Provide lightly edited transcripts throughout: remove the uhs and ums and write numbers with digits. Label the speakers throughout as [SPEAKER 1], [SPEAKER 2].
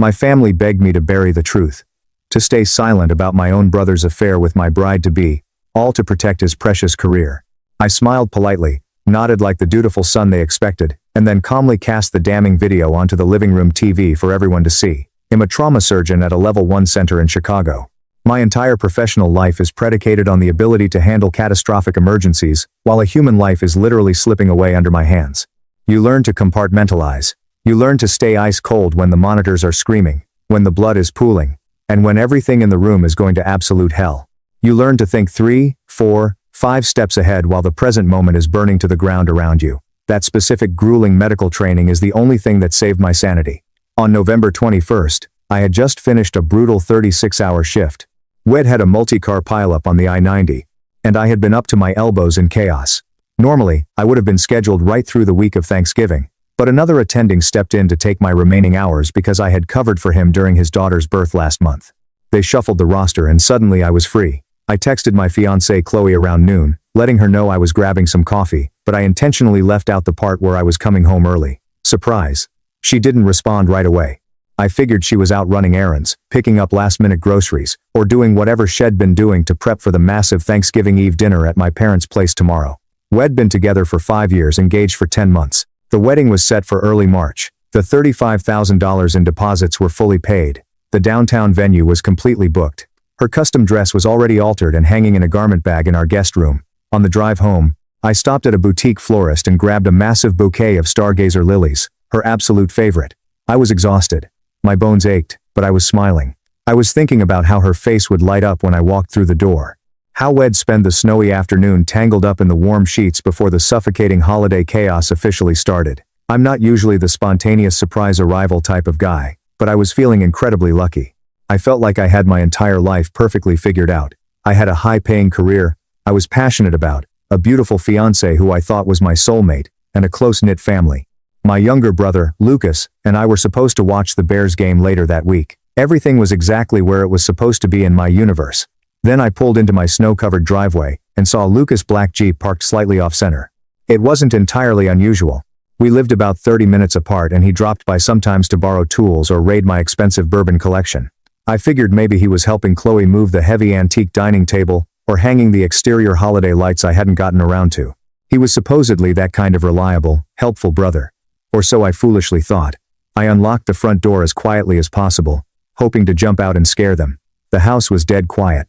[SPEAKER 1] My family begged me to bury the truth, to stay silent about my own brother's affair with my bride-to-be, all to protect his precious career. I smiled politely, nodded like the dutiful son they expected, and then calmly cast the damning video onto the living room TV for everyone to see. I'm a trauma surgeon at a level 1 center in Chicago. My entire professional life is predicated on the ability to handle catastrophic emergencies, while a human life is literally slipping away under my hands. You learn to compartmentalize. You learn to stay ice cold when the monitors are screaming, when the blood is pooling, and when everything in the room is going to absolute hell. You learn to think 3, 4, 5 steps ahead while the present moment is burning to the ground around you. That specific grueling medical training is the only thing that saved my sanity. On November 21st, I had just finished a brutal 36-hour shift. WED had a multi-car pileup on the I-90, and I had been up to my elbows in chaos. Normally, I would have been scheduled right through the week of Thanksgiving, but another attending stepped in to take my remaining hours because I had covered for him during his daughter's birth last month. They shuffled the roster and suddenly I was free. I texted my fiancée Chloe around noon, letting her know I was grabbing some coffee, but I intentionally left out the part where I was coming home early. Surprise. She didn't respond right away. I figured she was out running errands, picking up last-minute groceries, or doing whatever she'd been doing to prep for the massive Thanksgiving Eve dinner at my parents' place tomorrow. We'd been together for 5 years, engaged for 10 months. The wedding was set for early March. The $35,000 in deposits were fully paid. The downtown venue was completely booked. Her custom dress was already altered and hanging in a garment bag in our guest room. On the drive home, I stopped at a boutique florist and grabbed a massive bouquet of stargazer lilies, her absolute favorite. I was exhausted. My bones ached, but I was smiling. I was thinking about how her face would light up when I walked through the door. How we'd spend the snowy afternoon tangled up in the warm sheets before the suffocating holiday chaos officially started. I'm not usually the spontaneous surprise arrival type of guy, but I was feeling incredibly lucky. I felt like I had my entire life perfectly figured out. I had a high-paying career I was passionate about, a beautiful fiancée who I thought was my soulmate, and a close-knit family. My younger brother, Lucas, and I were supposed to watch the Bears game later that week. Everything was exactly where it was supposed to be in my universe. Then I pulled into my snow-covered driveway and saw Lucas' black Jeep parked slightly off-center. It wasn't entirely unusual. We lived about 30 minutes apart and he dropped by sometimes to borrow tools or raid my expensive bourbon collection. I figured maybe he was helping Chloe move the heavy antique dining table or hanging the exterior holiday lights I hadn't gotten around to. He was supposedly that kind of reliable, helpful brother. Or so I foolishly thought. I unlocked the front door as quietly as possible, hoping to jump out and scare them. The house was dead quiet.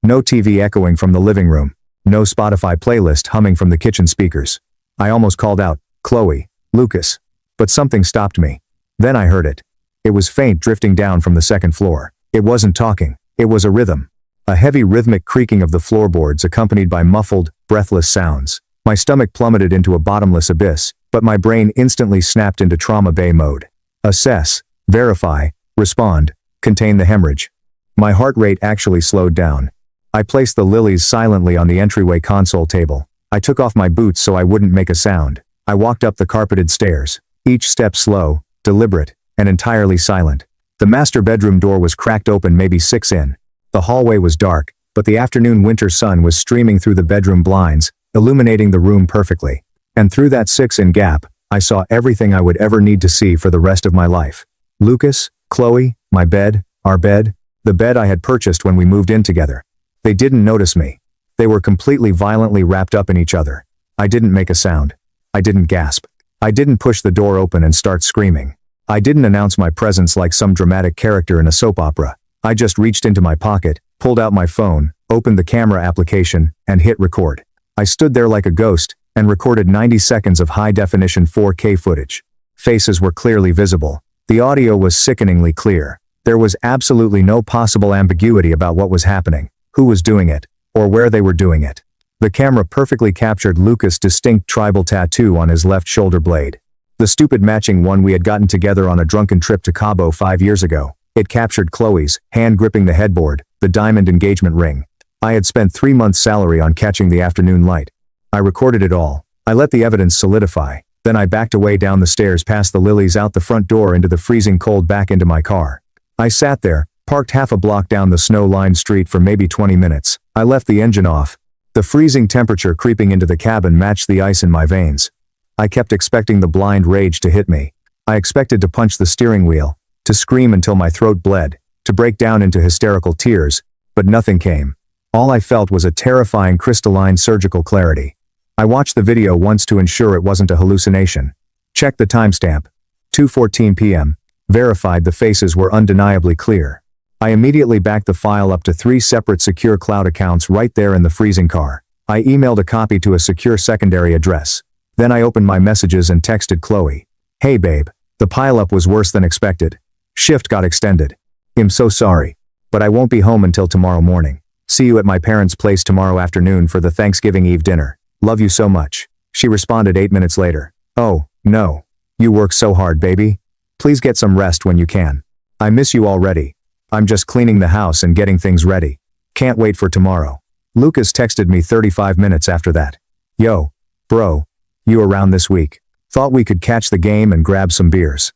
[SPEAKER 1] No TV echoing from the living room. No Spotify playlist humming from the kitchen speakers. I almost called out, "Chloe, Lucas." But something stopped me. Then I heard it. It was faint, drifting down from the second floor. It wasn't talking. It was a rhythm. A heavy rhythmic creaking of the floorboards accompanied by muffled, breathless sounds. My stomach plummeted into a bottomless abyss, but my brain instantly snapped into trauma bay mode. Assess, verify, respond, contain the hemorrhage. My heart rate actually slowed down. I placed the lilies silently on the entryway console table. I took off my boots so I wouldn't make a sound. I walked up the carpeted stairs, each step slow, deliberate, and entirely silent. The master bedroom door was cracked open maybe 6 in. The hallway was dark, but the afternoon winter sun was streaming through the bedroom blinds, illuminating the room perfectly. And through that 6-in gap, I saw everything I would ever need to see for the rest of my life. Lucas, Chloe, my bed, our bed, the bed I had purchased when we moved in together. They didn't notice me. They were completely violently wrapped up in each other. I didn't make a sound. I didn't gasp. I didn't push the door open and start screaming. I didn't announce my presence like some dramatic character in a soap opera. I just reached into my pocket, pulled out my phone, opened the camera application, and hit record. I stood there like a ghost, and recorded 90 seconds of high-definition 4K footage. Faces were clearly visible. The audio was sickeningly clear. There was absolutely no possible ambiguity about what was happening, who was doing it, or where they were doing it. The camera perfectly captured Lucas' distinct tribal tattoo on his left shoulder blade. The stupid matching one we had gotten together on a drunken trip to Cabo 5 years ago. It captured Chloe's, hand gripping the headboard, the diamond engagement ring. I had spent 3 months' salary on catching the afternoon light. I recorded it all. I let the evidence solidify. Then I backed away down the stairs past the lilies, out the front door into the freezing cold, back into my car. I sat there, parked half a block down the snow-lined street for maybe 20 minutes. I left the engine off. The freezing temperature creeping into the cabin matched the ice in my veins. I kept expecting the blind rage to hit me. I expected to punch the steering wheel. to scream until my throat bled, to break down into hysterical tears, but nothing came. All I felt was a terrifying crystalline surgical clarity. I watched the video once to ensure it wasn't a hallucination. Checked the timestamp. 2:14 p.m. Verified the faces were undeniably clear. I immediately backed the file up to 3 separate secure cloud accounts right there in the freezing car. I emailed a copy to a secure secondary address. Then I opened my messages and texted Chloe. Hey babe, the pileup was worse than expected. Shift got extended. I'm so sorry. But I won't be home until tomorrow morning. See you at my parents' place tomorrow afternoon for the Thanksgiving Eve dinner. Love you so much. She responded 8 minutes later. Oh, no. You work so hard, baby. Please get some rest when you can. I miss you already. I'm just cleaning the house and getting things ready. Can't wait for tomorrow. Lucas texted me 35 minutes after that. Yo, bro. You around this week? Thought we could catch the game and grab some beers.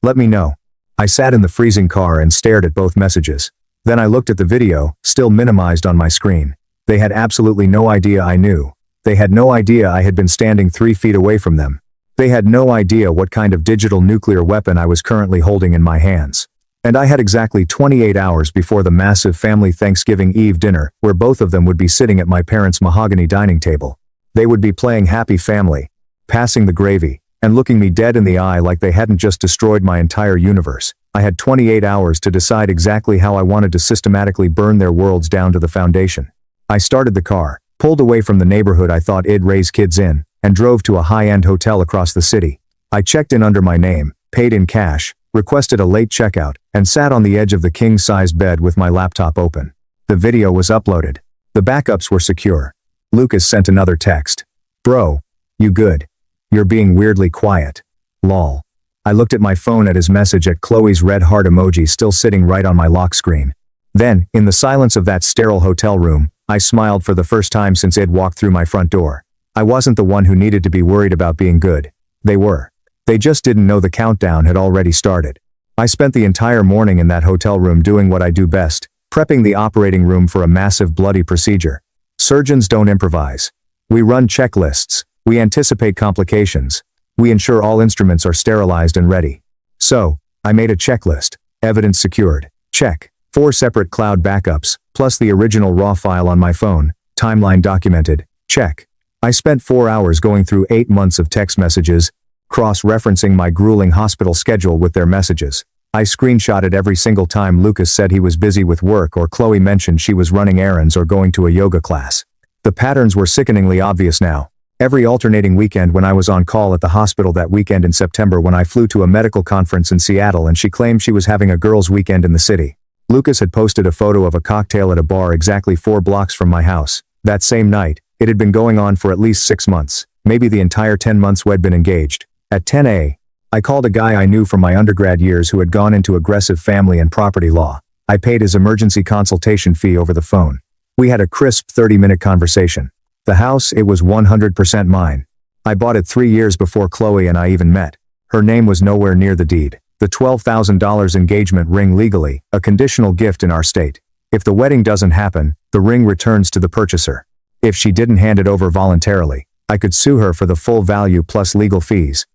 [SPEAKER 1] Let me know. I sat in the freezing car and stared at both messages. Then I looked at the video, still minimized on my screen. They had absolutely no idea I knew. They had no idea I had been standing 3 feet away from them. They had no idea what kind of digital nuclear weapon I was currently holding in my hands. And I had exactly 28 hours before the massive family Thanksgiving Eve dinner, where both of them would be sitting at my parents' mahogany dining table. They would be playing Happy Family, passing the gravy, and looking me dead in the eye like they hadn't just destroyed my entire universe. I had 28 hours to decide exactly how I wanted to systematically burn their worlds down to the foundation. I started the car, pulled away from the neighborhood I thought I'd raise kids in, and drove to a high-end hotel across the city. I checked in under my name, paid in cash, requested a late checkout, and sat on the edge of the king-sized bed with my laptop open. The video was uploaded. The backups were secure. Lucas sent another text. Bro, you good? You're being weirdly quiet. Lol. I looked at my phone at his message at Chloe's red heart emoji still sitting right on my lock screen. Then, in the silence of that sterile hotel room, I smiled for the first time since I'd walked through my front door. I wasn't the one who needed to be worried about being good. They were. They just didn't know the countdown had already started. I spent the entire morning in that hotel room doing what I do best, prepping the operating room for a massive bloody procedure. Surgeons don't improvise. We run checklists. We anticipate complications. We ensure all instruments are sterilized and ready. So, I made a checklist. Evidence secured. Check. 4 separate cloud backups, plus the original raw file on my phone. Timeline documented. Check. I spent 4 hours going through 8 months of text messages, cross-referencing my grueling hospital schedule with their messages. I screenshotted every single time Lucas said he was busy with work or Chloe mentioned she was running errands or going to a yoga class. The patterns were sickeningly obvious now. Every alternating weekend when I was on call at the hospital that weekend in September when I flew to a medical conference in Seattle and she claimed she was having a girls' weekend in the city. Lucas had posted a photo of a cocktail at a bar exactly 4 blocks from my house. That same night, it had been going on for at least 6 months, maybe the entire 10 months we'd been engaged. At 10 a.m., I called a guy I knew from my undergrad years who had gone into aggressive family and property law. I paid his emergency consultation fee over the phone. We had a crisp 30-minute conversation. The house, it was 100% mine. I bought it 3 years before Chloe and I even met. Her name was nowhere near the deed. The $12,000 engagement ring legally, a conditional gift in our state. If the wedding doesn't happen, the ring returns to the purchaser. If she didn't hand it over voluntarily, I could sue her for the full value plus legal fees.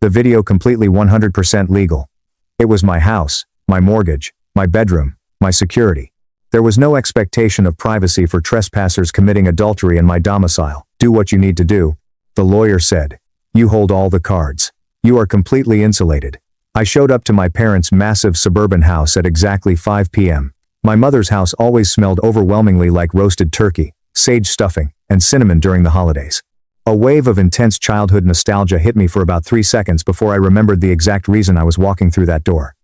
[SPEAKER 1] The video completely 100% legal. It was my house, my mortgage, my bedroom, my security. There was no expectation of privacy for trespassers committing adultery in my domicile. Do what you need to do, the lawyer said. You hold all the cards. You are completely insulated. I showed up to my parents' massive suburban house at exactly 5 p.m. My mother's house always smelled overwhelmingly like roasted turkey, sage stuffing, and cinnamon during the holidays. A wave of intense childhood nostalgia hit me for about 3 seconds before I remembered the exact reason I was walking through that door.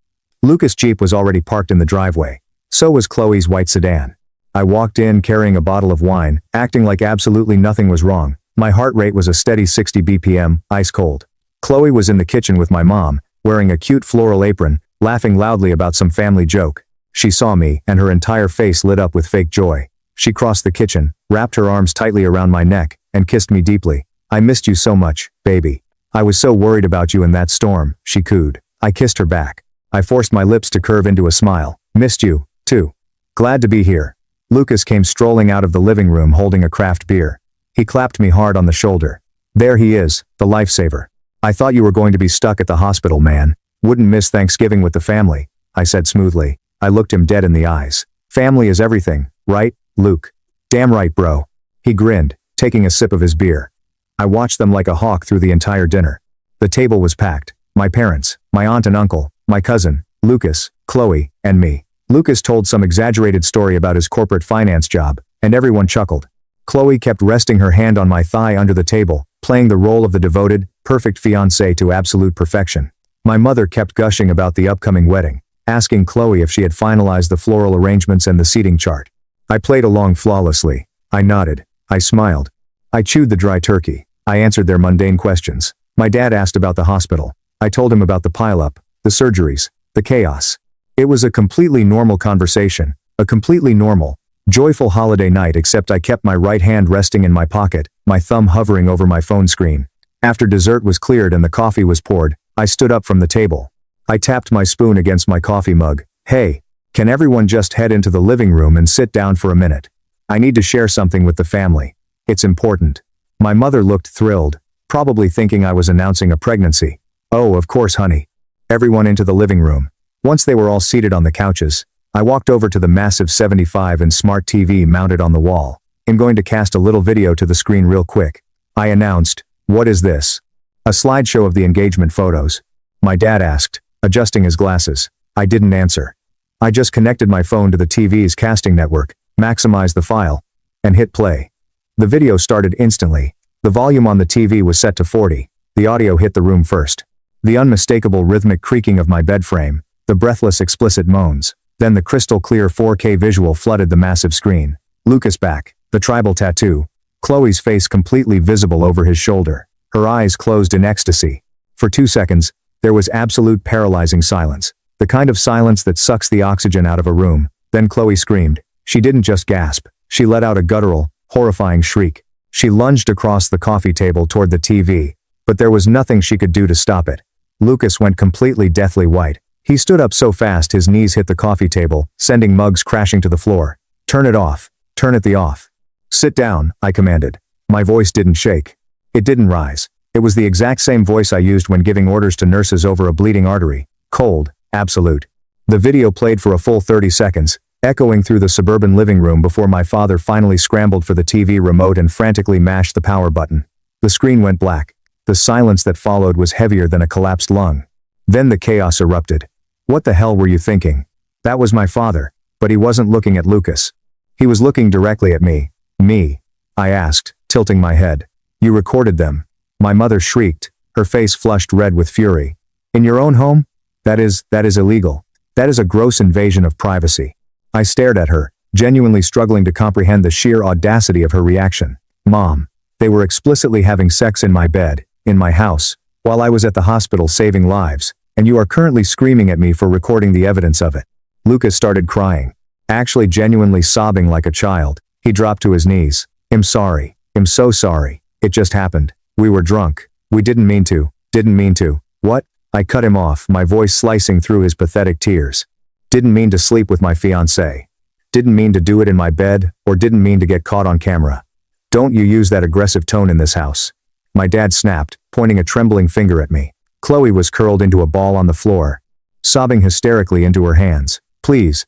[SPEAKER 1] Lucas' Jeep was already parked in the driveway. So was Chloe's white sedan. I walked in carrying a bottle of wine, acting like absolutely nothing was wrong. My heart rate was a steady 60 BPM, ice cold. Chloe was in the kitchen with my mom, wearing a cute floral apron, laughing loudly about some family joke. She saw me, and her entire face lit up with fake joy. She crossed the kitchen, wrapped her arms tightly around my neck, and kissed me deeply. I missed you so much, baby. I was so worried about you in that storm, she cooed. I kissed her back. I forced my lips to curve into a smile. Missed you, too. Glad to be here. Lucas came strolling out of the living room holding a craft beer. He clapped me hard on the shoulder. There he is, the lifesaver. I thought you were going to be stuck at the hospital, man. Wouldn't miss Thanksgiving with the family, I said smoothly. I looked him dead in the eyes. Family is everything, right, Luke? Damn right, bro. He grinned, taking a sip of his beer. I watched them like a hawk through the entire dinner. The table was packed. My parents, my aunt and uncle, my cousin, Lucas, Chloe, and me. Lucas told some exaggerated story about his corporate finance job, and everyone chuckled. Chloe kept resting her hand on my thigh under the table, playing the role of the devoted, perfect fiancé to absolute perfection. My mother kept gushing about the upcoming wedding, asking Chloe if she had finalized the floral arrangements and the seating chart. I played along flawlessly. I nodded. I smiled. I chewed the dry turkey. I answered their mundane questions. My dad asked about the hospital. I told him about the pileup, the surgeries, the chaos. It was a completely normal conversation, a completely normal, joyful holiday night, except I kept my right hand resting in my pocket, my thumb hovering over my phone screen. After dessert was cleared and the coffee was poured, I stood up from the table. I tapped my spoon against my coffee mug. Hey, can everyone just head into the living room and sit down for a minute? I need to share something with the family. It's important. My mother looked thrilled, probably thinking I was announcing a pregnancy. Oh, of course, honey. Everyone into the living room. Once they were all seated on the couches, I walked over to the massive 75-inch smart TV mounted on the wall. I'm going to cast a little video to the screen real quick. I announced, "What is this?" A slideshow of the engagement photos. My dad asked, adjusting his glasses. I didn't answer. I just connected my phone to the TV's casting network, maximized the file, and hit play. The video started instantly. The volume on the TV was set to 40. The audio hit the room first. The unmistakable rhythmic creaking of my bed frame, the breathless explicit moans, then the crystal clear 4K visual flooded the massive screen. Lucas back, the tribal tattoo, Chloe's face completely visible over his shoulder, her eyes closed in ecstasy. For 2 seconds, there was absolute paralyzing silence, the kind of silence that sucks the oxygen out of a room. Then Chloe screamed. She didn't just gasp, she let out a guttural, horrifying shriek. She lunged across the coffee table toward the TV, but there was nothing she could do to stop it. Lucas went completely deathly white. He stood up so fast his knees hit the coffee table, sending mugs crashing to the floor. Turn it off. Turn it off. Sit down, I commanded. My voice didn't shake. It didn't rise. It was the exact same voice I used when giving orders to nurses over a bleeding artery. Cold, absolute. The video played for a full 30 seconds, echoing through the suburban living room before my father finally scrambled for the TV remote and frantically mashed the power button. The screen went black. The silence that followed was heavier than a collapsed lung. Then the chaos erupted. What the hell were you thinking? That was my father, but he wasn't looking at Lucas. He was looking directly at me. Me? I asked, tilting my head. You recorded them. My mother shrieked, her face flushed red with fury. In your own home? That is illegal. That is a gross invasion of privacy. I stared at her, genuinely struggling to comprehend the sheer audacity of her reaction. Mom, they were explicitly having sex in my bed, in my house, while I was at the hospital saving lives, and you are currently screaming at me for recording the evidence of it. Lucas started crying, actually genuinely sobbing like a child. He dropped to his knees. I'm sorry. I'm so sorry. It just happened. We were drunk. We didn't mean to. What? I cut him off, my voice slicing through his pathetic tears. Didn't mean to sleep with my fiancée. Didn't mean to do it in my bed, or didn't mean to get caught on camera. Don't you use that aggressive tone in this house. My dad snapped, pointing a trembling finger at me. Chloe was curled into a ball on the floor, sobbing hysterically into her hands. Please,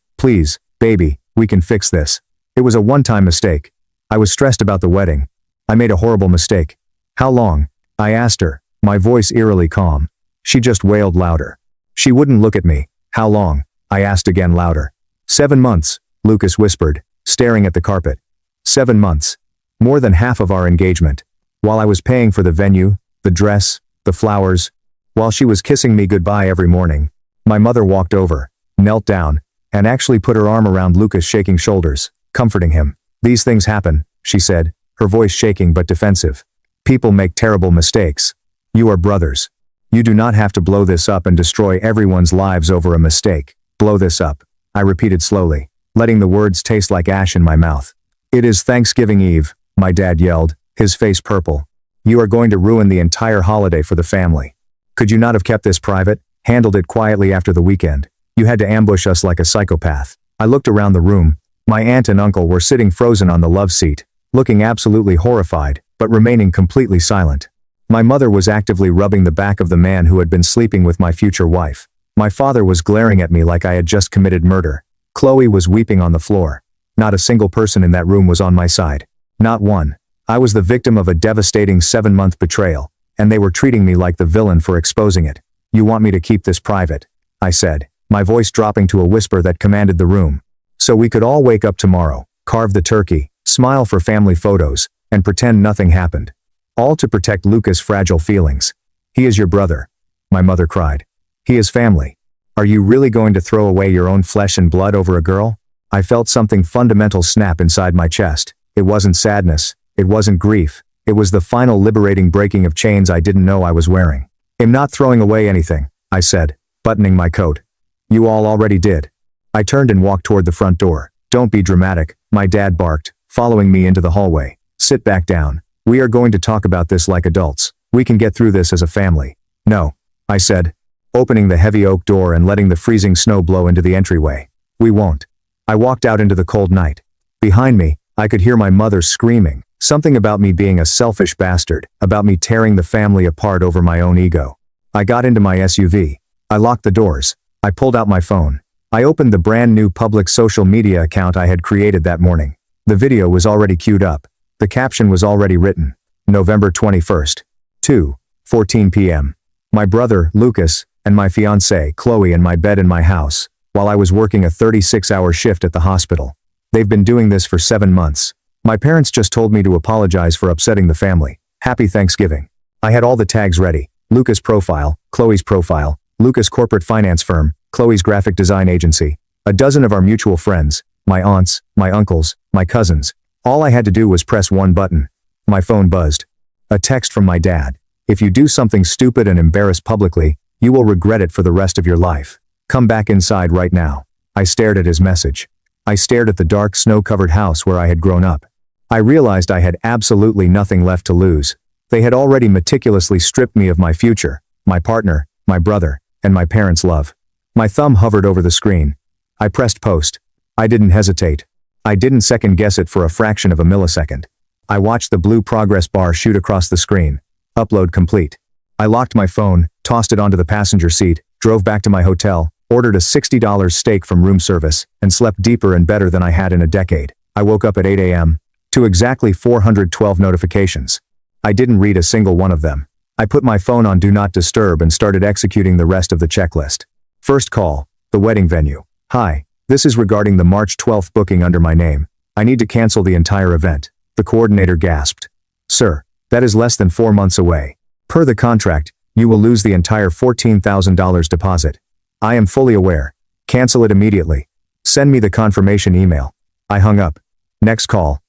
[SPEAKER 1] baby, we can fix this. It was a one-time mistake. I was stressed about the wedding. I made a horrible mistake. How long? I asked her, my voice eerily calm. She just wailed louder. She wouldn't look at me. How long? I asked again louder. 7 months, Lucas whispered, staring at the carpet. 7 months. More than half of our engagement. While I was paying for the venue, the dress, the flowers, while she was kissing me goodbye every morning, my mother walked over, knelt down, and actually put her arm around Lucas' shaking shoulders, comforting him. These things happen, she said, her voice shaking but defensive. People make terrible mistakes. You are brothers. You do not have to blow this up and destroy everyone's lives over a mistake. Blow this up, I repeated slowly, letting the words taste like ash in my mouth. It is Thanksgiving Eve, my dad yelled, his face purple. You are going to ruin the entire holiday for the family. Could you not have kept this private, handled it quietly after the weekend? You had to ambush us like a psychopath. I looked around the room. My aunt and uncle were sitting frozen on the love seat, looking absolutely horrified, but remaining completely silent. My mother was actively rubbing the back of the man who had been sleeping with my future wife. My father was glaring at me like I had just committed murder. Chloe was weeping on the floor. Not a single person in that room was on my side. Not one. I was the victim of a devastating 7-month betrayal, and they were treating me like the villain for exposing it. You want me to keep this private? I said, my voice dropping to a whisper that commanded the room. So we could all wake up tomorrow, carve the turkey, smile for family photos, and pretend nothing happened. All to protect Lucas' fragile feelings. He is your brother. My mother cried. He is family. Are you really going to throw away your own flesh and blood over a girl? I felt something fundamental snap inside my chest. It wasn't sadness. It wasn't grief. It was the final liberating breaking of chains I didn't know I was wearing. I'm not throwing away anything, I said, buttoning my coat. You all already did. I turned and walked toward the front door. Don't be dramatic, my dad barked, following me into the hallway. Sit back down. We are going to talk about this like adults. We can get through this as a family. No, I said, opening the heavy oak door and letting the freezing snow blow into the entryway. We won't. I walked out into the cold night. Behind me, I could hear my mother screaming, something about me being a selfish bastard, about me tearing the family apart over my own ego. I got into my SUV. I locked the doors. I pulled out my phone. I opened the brand new public social media account I had created that morning. The video was already queued up. The caption was already written. November 21st. 2:14 p.m. My brother, Lucas, and my fiancée, Chloe, in my bed in my house, while I was working a 36-hour shift at the hospital. They've been doing this for 7 months. My parents just told me to apologize for upsetting the family. Happy Thanksgiving. I had all the tags ready. Lucas' profile, Chloe's profile, Lucas' corporate finance firm, Chloe's graphic design agency, a dozen of our mutual friends, my aunts, my uncles, my cousins. All I had to do was press one button. My phone buzzed. A text from my dad. If you do something stupid and embarrass publicly, you will regret it for the rest of your life. Come back inside right now. I stared at his message. I stared at the dark snow-covered house where I had grown up. I realized I had absolutely nothing left to lose. They had already meticulously stripped me of my future, my partner, my brother, and my parents' love. My thumb hovered over the screen. I pressed post. I didn't hesitate. I didn't second-guess it for a fraction of a millisecond. I watched the blue progress bar shoot across the screen. Upload complete. I locked my phone, tossed it onto the passenger seat, drove back to my hotel, ordered a $60 steak from room service, and slept deeper and better than I had in a decade. I woke up at 8 a.m. to exactly 412 notifications. I didn't read a single one of them. I put my phone on Do Not Disturb and started executing the rest of the checklist. First call, the wedding venue. Hi, this is regarding the March 12th booking under my name. I need to cancel the entire event. The coordinator gasped. Sir, that is less than 4 months away. Per the contract, you will lose the entire $14,000 deposit. I am fully aware. Cancel it immediately. Send me the confirmation email. I hung up. Next call.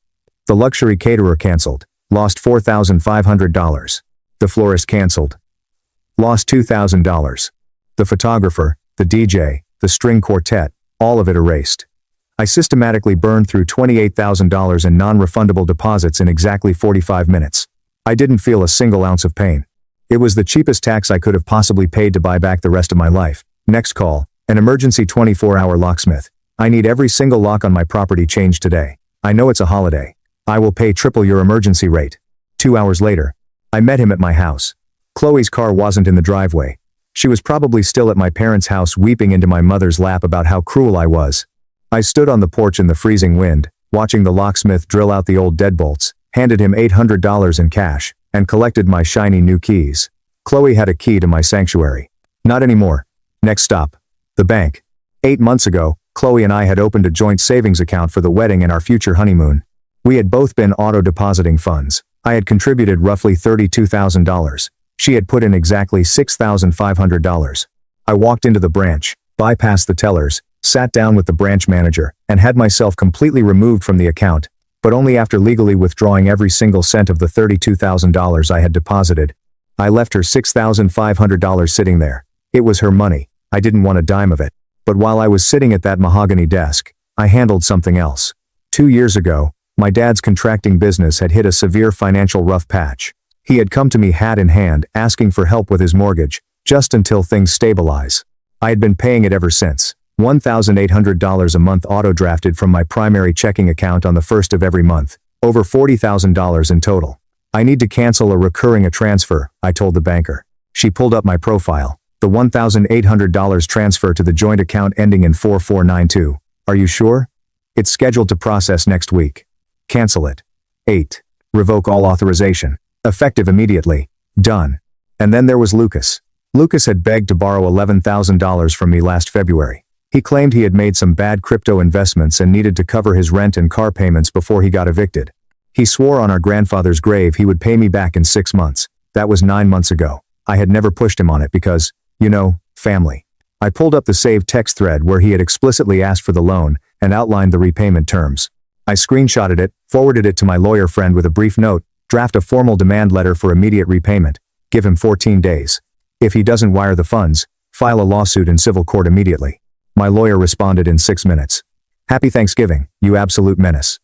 [SPEAKER 1] The luxury caterer canceled. Lost $4,500. The florist canceled. Lost $2,000. The photographer, the DJ, the string quartet, all of it erased. I systematically burned through $28,000 in non-refundable deposits in exactly 45 minutes. I didn't feel a single ounce of pain. It was the cheapest tax I could have possibly paid to buy back the rest of my life. Next call, an emergency 24-hour locksmith. I need every single lock on my property changed today. I know it's a holiday. I will pay triple your emergency rate. 2 hours later, I met him at my house. Chloe's car wasn't in the driveway. She was probably still at my parents' house weeping into my mother's lap about how cruel I was. I stood on the porch in the freezing wind, watching the locksmith drill out the old deadbolts, handed him $800 in cash, and collected my shiny new keys. Chloe had a key to my sanctuary. Not anymore. Next stop. The bank. 8 months ago, Chloe and I had opened a joint savings account for the wedding and our future honeymoon. We had both been auto-depositing funds. I had contributed roughly $32,000. She had put in exactly $6,500. I walked into the branch, bypassed the tellers, sat down with the branch manager, and had myself completely removed from the account, but only after legally withdrawing every single cent of the $32,000 I had deposited. I left her $6,500 sitting there. It was her money. I didn't want a dime of it. But while I was sitting at that mahogany desk, I handled something else. 2 years ago, my dad's contracting business had hit a severe financial rough patch. He had come to me hat in hand, asking for help with his mortgage, just until things stabilize. I had been paying it ever since. $1,800 a month auto-drafted from my primary checking account on the first of every month, over $40,000 in total. I need to cancel a recurring transfer, I told the banker. She pulled up my profile. The $1,800 transfer to the joint account ending in 4492. Are you sure? It's scheduled to process next week. Cancel it. 8. Revoke all authorization. Effective immediately. Done. And then there was Lucas. Lucas had begged to borrow $11,000 from me last February. He claimed he had made some bad crypto investments and needed to cover his rent and car payments before he got evicted. He swore on our grandfather's grave he would pay me back in 6 months. That was 9 months ago. I had never pushed him on it because, family. I pulled up the saved text thread where he had explicitly asked for the loan and outlined the repayment terms. I screenshotted it, forwarded it to my lawyer friend with a brief note, draft a formal demand letter for immediate repayment, give him 14 days. If he doesn't wire the funds, file a lawsuit in civil court immediately. My lawyer responded in 6 minutes. Happy Thanksgiving, you absolute menace.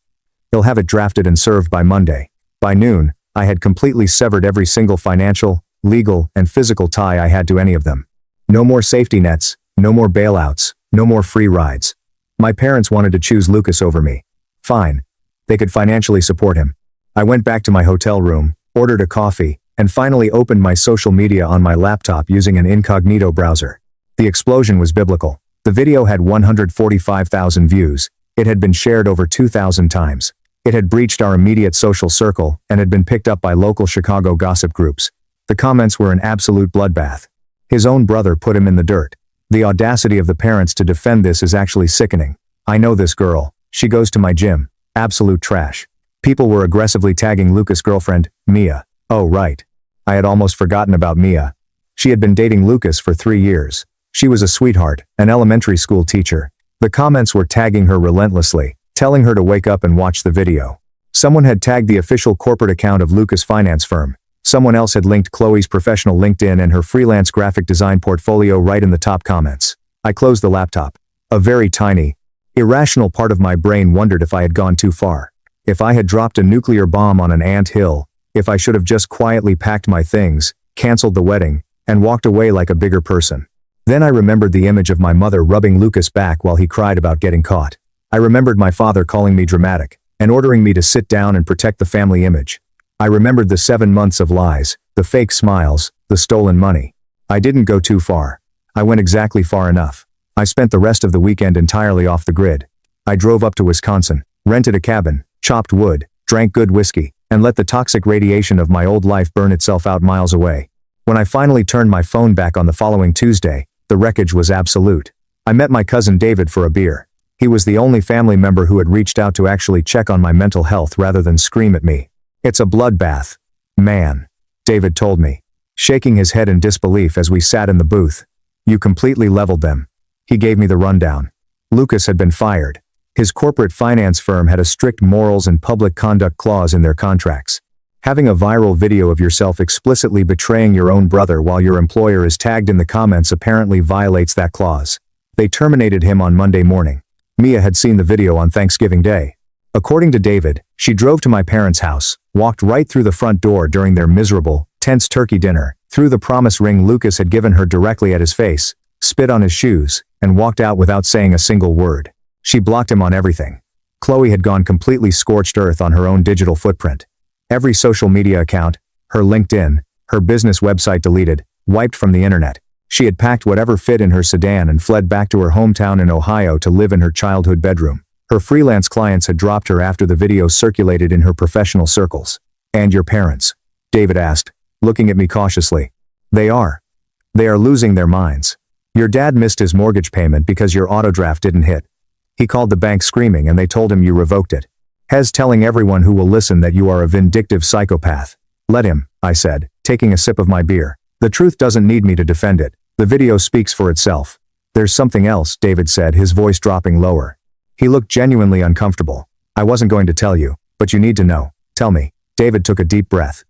[SPEAKER 1] He'll have it drafted and served by Monday. By noon, I had completely severed every single financial, legal, and physical tie I had to any of them. No more safety nets, no more bailouts, no more free rides. My parents wanted to choose Lucas over me. Fine. They could financially support him. I went back to my hotel room, ordered a coffee, and finally opened my social media on my laptop using an incognito browser. The explosion was biblical. The video had 145,000 views. It had been shared over 2,000 times. It had breached our immediate social circle and had been picked up by local Chicago gossip groups. The comments were an absolute bloodbath. His own brother put him in the dirt. The audacity of the parents to defend this is actually sickening. I know this girl. She goes to my gym. Absolute trash. People were aggressively tagging Lucas' girlfriend, Mia. Oh right. I had almost forgotten about Mia. She had been dating Lucas for 3 years. She was a sweetheart, an elementary school teacher. The comments were tagging her relentlessly, telling her to wake up and watch the video. Someone had tagged the official corporate account of Lucas' finance firm. Someone else had linked Chloe's professional LinkedIn and her freelance graphic design portfolio right in the top comments. I closed the laptop. A very tiny, irrational part of my brain wondered if I had gone too far. If I had dropped a nuclear bomb on an ant hill, if I should have just quietly packed my things, canceled the wedding, and walked away like a bigger person. Then I remembered the image of my mother rubbing Lucas back while he cried about getting caught. I remembered my father calling me dramatic, and ordering me to sit down and protect the family image. I remembered the 7 months of lies, the fake smiles, the stolen money. I didn't go too far. I went exactly far enough. I spent the rest of the weekend entirely off the grid. I drove up to Wisconsin, rented a cabin, chopped wood, drank good whiskey, and let the toxic radiation of my old life burn itself out miles away. When I finally turned my phone back on the following Tuesday, the wreckage was absolute. I met my cousin David for a beer. He was the only family member who had reached out to actually check on my mental health rather than scream at me. It's a bloodbath. Man. David told me, shaking his head in disbelief as we sat in the booth. You completely leveled them. He gave me the rundown. Lucas had been fired. His corporate finance firm had a strict morals and public conduct clause in their contracts. Having a viral video of yourself explicitly betraying your own brother while your employer is tagged in the comments apparently violates that clause. They terminated him on Monday morning. Mia had seen the video on Thanksgiving Day. According to David, she drove to my parents' house, walked right through the front door during their miserable, tense turkey dinner, threw the promise ring Lucas had given her directly at his face, spit on his shoes, and walked out without saying a single word. She blocked him on everything. Chloe had gone completely scorched earth on her own digital footprint. Every social media account, her LinkedIn, her business website deleted, wiped from the internet. She had packed whatever fit in her sedan and fled back to her hometown in Ohio to live in her childhood bedroom. Her freelance clients had dropped her after the video circulated in her professional circles. And your parents? David asked, looking at me cautiously. They are losing their minds. Your dad missed his mortgage payment because your auto draft didn't hit. He called the bank screaming and they told him you revoked it. Hez telling everyone who will listen that you are a vindictive psychopath. Let him, I said, taking a sip of my beer. The truth doesn't need me to defend it. The video speaks for itself. There's something else, David said, his voice dropping lower. He looked genuinely uncomfortable. I wasn't going to tell you, but you need to know. Tell me. David took a deep breath.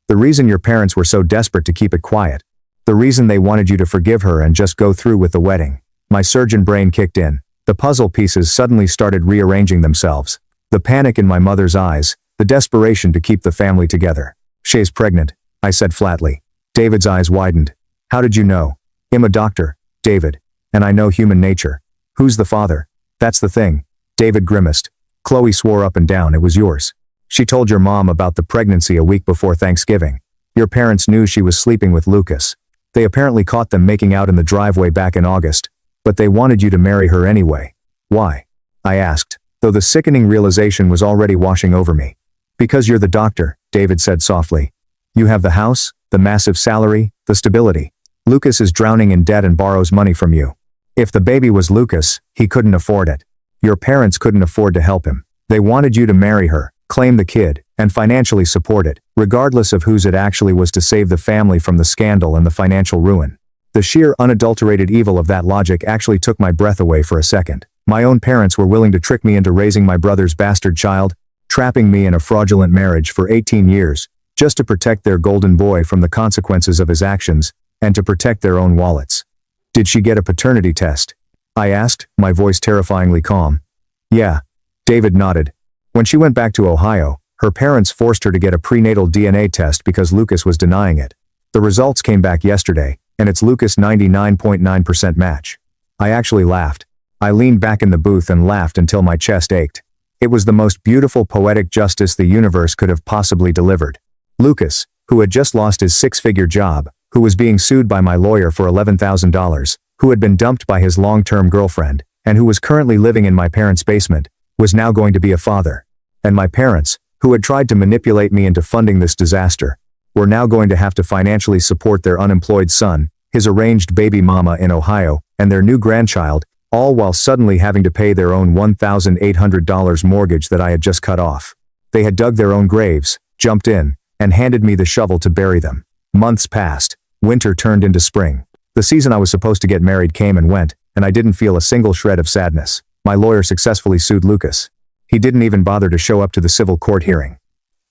[SPEAKER 1] The reason your parents were so desperate to keep it quiet. The reason they wanted you to forgive her and just go through with the wedding. My surgeon brain kicked in. The puzzle pieces suddenly started rearranging themselves. The panic in my mother's eyes, the desperation to keep the family together. She's pregnant, I said flatly. David's eyes widened. How did you know? I'm a doctor, David. And I know human nature. Who's the father? That's the thing. David grimaced. Chloe swore up and down it was yours. She told your mom about the pregnancy a week before Thanksgiving. Your parents knew she was sleeping with Lucas. They apparently caught them making out in the driveway back in August, but they wanted you to marry her anyway. Why? I asked, though the sickening realization was already washing over me. Because you're the doctor, David said softly. You have the house, the massive salary, the stability. Lucas is drowning in debt and borrows money from you. If the baby was Lucas, he couldn't afford it. Your parents couldn't afford to help him. They wanted you to marry her, claim the kid, and financially support it, regardless of whose it actually was, to save the family from the scandal and the financial ruin. The sheer unadulterated evil of that logic actually took my breath away for a second. My own parents were willing to trick me into raising my brother's bastard child, trapping me in a fraudulent marriage for 18 years, just to protect their golden boy from the consequences of his actions, and to protect their own wallets. Did she get a paternity test? I asked, my voice terrifyingly calm. Yeah. David nodded. When she went back to Ohio, her parents forced her to get a prenatal DNA test because Lucas was denying it. The results came back yesterday, and it's Lucas' 99.9% match. I actually laughed. I leaned back in the booth and laughed until my chest ached. It was the most beautiful poetic justice the universe could have possibly delivered. Lucas, who had just lost his six-figure job, who was being sued by my lawyer for $11,000, who had been dumped by his long-term girlfriend, and who was currently living in my parents' basement, was now going to be a father. And my parents, who had tried to manipulate me into funding this disaster, were now going to have to financially support their unemployed son, his arranged baby mama in Ohio, and their new grandchild, all while suddenly having to pay their own $1,800 mortgage that I had just cut off. They had dug their own graves, jumped in, and handed me the shovel to bury them. Months passed. Winter turned into spring. The season I was supposed to get married came and went, and I didn't feel a single shred of sadness. My lawyer successfully sued Lucas. He didn't even bother to show up to the civil court hearing.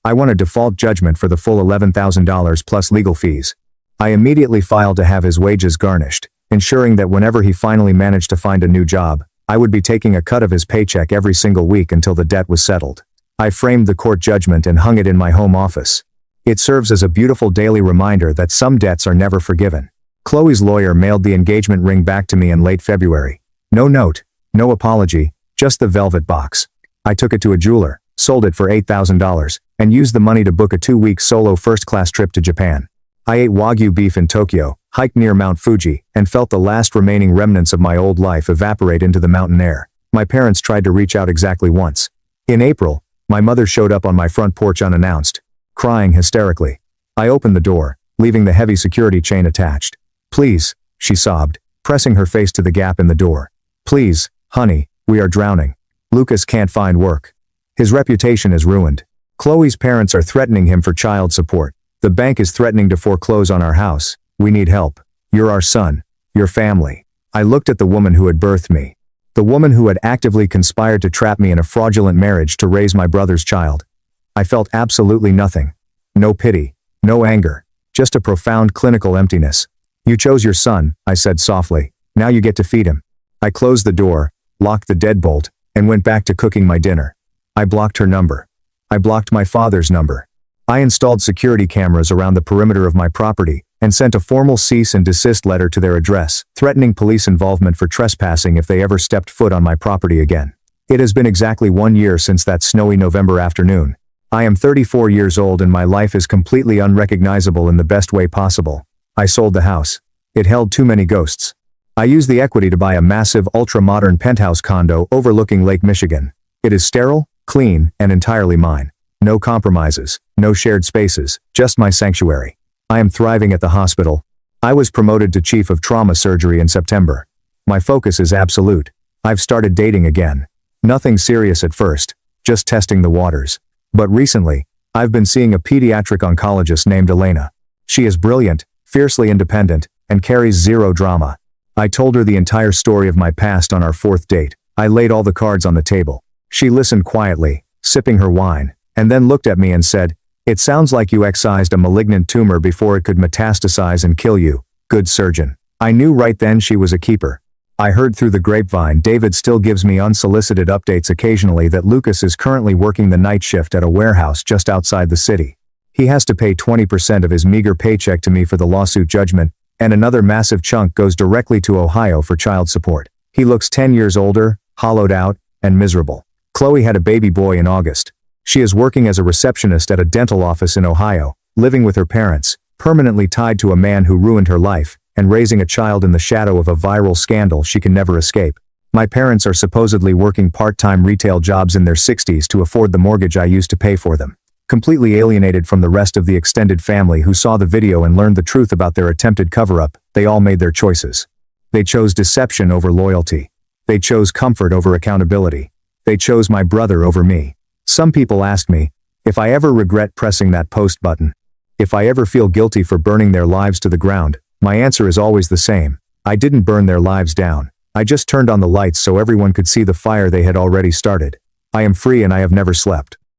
[SPEAKER 1] I won a default judgment for the full $11,000 plus legal fees. I immediately filed to have his wages garnished, ensuring that whenever he finally managed to find a new job, I would be taking a cut of his paycheck every single week until the debt was settled. I framed the court judgment and hung it in my home office. It serves as a beautiful daily reminder that some debts are never forgiven. Chloe's lawyer mailed the engagement ring back to me in late February. No note, no apology, just the velvet box. I took it to a jeweler, sold it for $8,000, and used the money to book a 2-week solo first-class trip to Japan. I ate Wagyu beef in Tokyo, hiked near Mount Fuji, and felt the last remaining remnants of my old life evaporate into the mountain air. My parents tried to reach out exactly once. In April, my mother showed up on my front porch unannounced, crying hysterically. I opened the door, leaving the heavy security chain attached. Please, she sobbed, pressing her face to the gap in the door. Please, honey, we are drowning. Lucas can't find work. His reputation is ruined. Chloe's parents are threatening him for child support. The bank is threatening to foreclose on our house. We need help. You're our son. Your family. I looked at the woman who had birthed me. The woman who had actively conspired to trap me in a fraudulent marriage to raise my brother's child. I felt absolutely nothing. No pity. No anger. Just a profound clinical emptiness. You chose your son, I said softly. Now you get to feed him. I closed the door, locked the deadbolt, and went back to cooking my dinner. I blocked her number. I blocked my father's number. I installed security cameras around the perimeter of my property, and sent a formal cease and desist letter to their address, threatening police involvement for trespassing if they ever stepped foot on my property again. It has been exactly 1 year since that snowy November afternoon. I am 34 years old and my life is completely unrecognizable in the best way possible. I sold the house. It held too many ghosts. I used the equity to buy a massive ultra-modern penthouse condo overlooking Lake Michigan. It is sterile, clean, and entirely mine. No compromises, no shared spaces, just my sanctuary. I am thriving at the hospital. I was promoted to chief of trauma surgery in September. My focus is absolute. I've started dating again. Nothing serious at first, just testing the waters. But recently, I've been seeing a pediatric oncologist named Elena. She is brilliant, fiercely independent, and carries zero drama. I told her the entire story of my past on our 4th date. I laid all the cards on the table. She listened quietly, sipping her wine, and then looked at me and said, "It sounds like you excised a malignant tumor before it could metastasize and kill you. Good surgeon." I knew right then she was a keeper. I heard through the grapevine David still gives me unsolicited updates occasionally that Lucas is currently working the night shift at a warehouse just outside the city. He has to pay 20% of his meager paycheck to me for the lawsuit judgment, and another massive chunk goes directly to Ohio for child support. He looks 10 years older, hollowed out, and miserable. Chloe had a baby boy in August. She is working as a receptionist at a dental office in Ohio, living with her parents, permanently tied to a man who ruined her life, and raising a child in the shadow of a viral scandal she can never escape. My parents are supposedly working part-time retail jobs in their 60s to afford the mortgage I used to pay for them. Completely alienated from the rest of the extended family who saw the video and learned the truth about their attempted cover-up, they all made their choices. They chose deception over loyalty. They chose comfort over accountability. They chose my brother over me. Some people ask me, if I ever regret pressing that post button, if I ever feel guilty for burning their lives to the ground, my answer is always the same. I didn't burn their lives down. I just turned on the lights so everyone could see the fire they had already started. I am free and I have never slept.